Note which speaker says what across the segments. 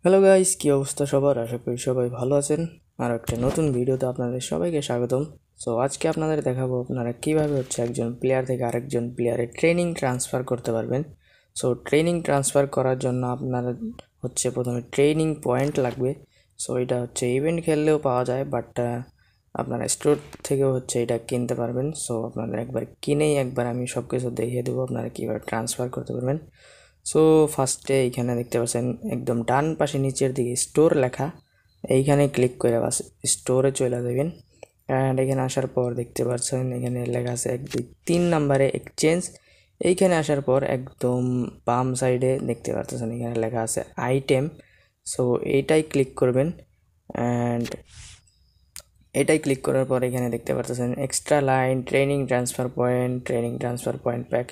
Speaker 1: Hello guys, কি অবস্থা সবার? আশা করি সবাই ভালো আছেন। আর একটা নতুন ভিডিওতে আপনাদের সবাইকে স্বাগতম। সো আজকে আপনাদের দেখাবো আপনারা কিভাবে একজন প্লেয়ার থেকে আরেকজন প্লেয়ারে ট্রেনিং ট্রান্সফার করতে পারবেন। সো ট্রেনিং ট্রান্সফার করার জন্য আপনারা প্রথমে ট্রেনিং পয়েন্ট লাগবে। সো এটা ইভেন্ট খেললেও পাওয়া যায়, বাট আপনারা স্টোর থেকেও এটা কিনতে পারবেন। সো আপনাদের একবার কিনেই আমি সব কিছু দেখিয়ে দেবো আপনারা কীভাবে ট্রান্সফার করতে পারবেন। সো ফার্স্টে এইখানে দেখতে পাচ্ছেন একদম ডান পাশে নিচের দিকে স্টোর লেখা, এইখানে ক্লিক করে বাস স্টোরে চলে যাবেন। অ্যান্ড এখানে আসার পর দেখতে পাচ্ছেন এখানে লেখা আছে 1 2 3 নাম্বারে এক্সচেঞ্জ। এইখানে আসার পর একদম বাম সাইডে দেখতে পাচ্ছেন এখানে লেখা আছে আইটেম। সো এইটাই ক্লিক করবেন। অ্যান্ড এটাই ক্লিক করার পর এখানে দেখতে পাচ্ছেন extra line, training transfer point pack,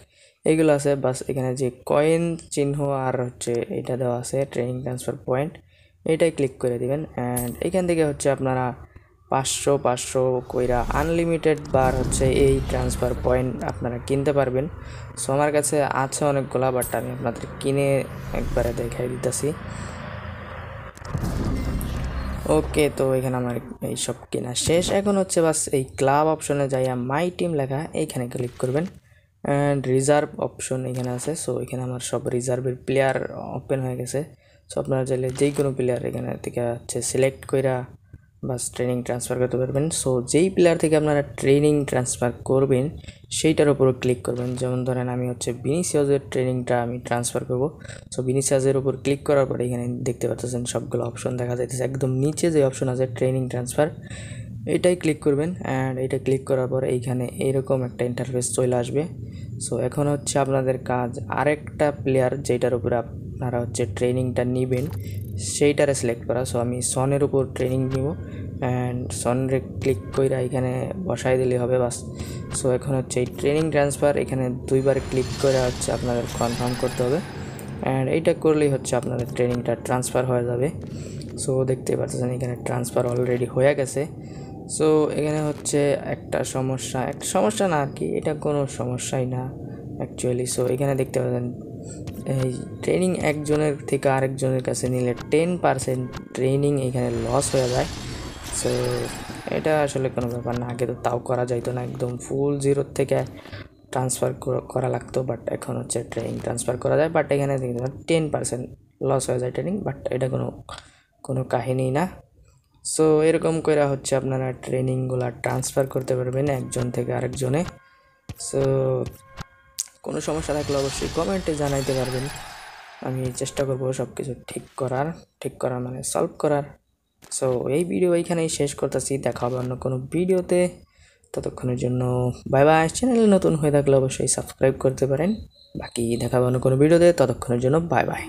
Speaker 1: এইগুলো আছে। বাস এখানে যে কয়েন চিহ্ন আর এটা দেওয়া আছে ট্রেনিং ট্রান্সফার পয়েন্ট, এটাই ক্লিক করে দিবেন। অ্যান্ড এখান থেকে আপনারা 500 কইরা আনলিমিটেড বার এই ট্রান্সফার পয়েন্ট আপনারা কিনতে পারবেন। সো আমার কাছে আছে অনেকগুলা, বাট আমি আপনাদের কিনে একবারে দেখাই দিতেছি। ওকে, তো এখানে আমার এই সব কেনা শেষ। এখন বাস এই ক্লাব অপশনে যাইয়া মাই টিম লেখা এইখানে ক্লিক করবেন। অ্যান্ড রিজার্ভ অপশন এখানে আছে। সো এখানে আমার সব রিজার্ভের প্লেয়ার ওপেন হয়ে গেছে। সো আপনারা চাইলে যেই কোনো প্লেয়ার এখানে থেকে সিলেক্ট কইরা বাস ট্রেনিং ট্রান্সফার করতে পারবেন। সো যেই প্লেয়ার থেকে আপনারা ট্রেনিং ট্রান্সফার করবেন সেইটার উপর ক্লিক করবেন। যেমন ধরেন আমি ভিনিসিয়াসের ট্রেনিংটা আমি ট্রান্সফার করব। সো ভিনিসিয়াসের উপর ক্লিক করার পরে এখানে দেখতে পাচ্ছেন সবগুলো অপশন দেখা যাইতেছে। একদম নিচে যে অপশন আছে ট্রেনিং ট্রান্সফার, এটাই ক্লিক করবেন। অ্যান্ড এটা ক্লিক করার পর এইখানে এইরকম একটা ইন্টারফেস চলে আসবে। সো এখন আপনাদের কাজ আরেকটা প্লেয়ার যেটার উপরে আপনারা ট্রেনিংটা নেবেন সেইটারে সিলেক্ট করা। সো আমি সনের উপর ট্রেনিং নিব। অ্যান্ড সনরে ক্লিক করে এখানে বসাই দিলে হবে বাস। সো এখন এই ট্রেনিং ট্রান্সফার এখানে 2বার ক্লিক করে আপনাদের কনফার্ম করতে হবে। অ্যান্ড এইটা করলেই আপনাদের ট্রেনিংটা ট্রান্সফার হয়ে যাবে। সো দেখতে পাচ্ছেন এখানে ট্রান্সফার অলরেডি হয়ে গেছে। সো এখানে একটা সমস্যা না আর কি, এটা কোনো সমস্যাই না অ্যাকচুয়ালি। সো এখানে দেখতে পাচ্ছেন এই ট্রেনিং একজনের থেকে আরেকজনের কাছে নিলে 10% ট্রেনিং এখানে লস হয়ে যায়। সো এটা আসলে কোনো ব্যাপার না, আগে তো তাও করা যাইতো না, একদম ফুল জিরো থেকে ট্রান্সফার করা লাগতো। বাট এখন ট্রেনিং ট্রান্সফার করা যায়, বাট এখানে 10% লস হয়ে যায় ট্রেনিং, বাট এটা কোনো কাহিনী না। সো এরকম করে আপনারা ট্রেনিংগুলো ট্রান্সফার করতে পারবেন একজন থেকে আরেকজনে। সো কোনো সমস্যা থাকলে অবশ্যই কমেন্টে জানাইতে পারবেন। আমি চেষ্টা করব সব কিছু ঠিক করার মানে সলভ করার। সো এই ভিডিও এইখানেই শেষ করতেছি, দেখা হবে অন্য কোনো ভিডিওতে। ততক্ষণের জন্য বাই বাই। চ্যানেলে নতুন হয়ে থাকলে অবশ্যই সাবস্ক্রাইব করতে পারেন। বাকি দেখা হবে অন্য কোনো ভিডিওতে, ততক্ষণের জন্য বাই বাই।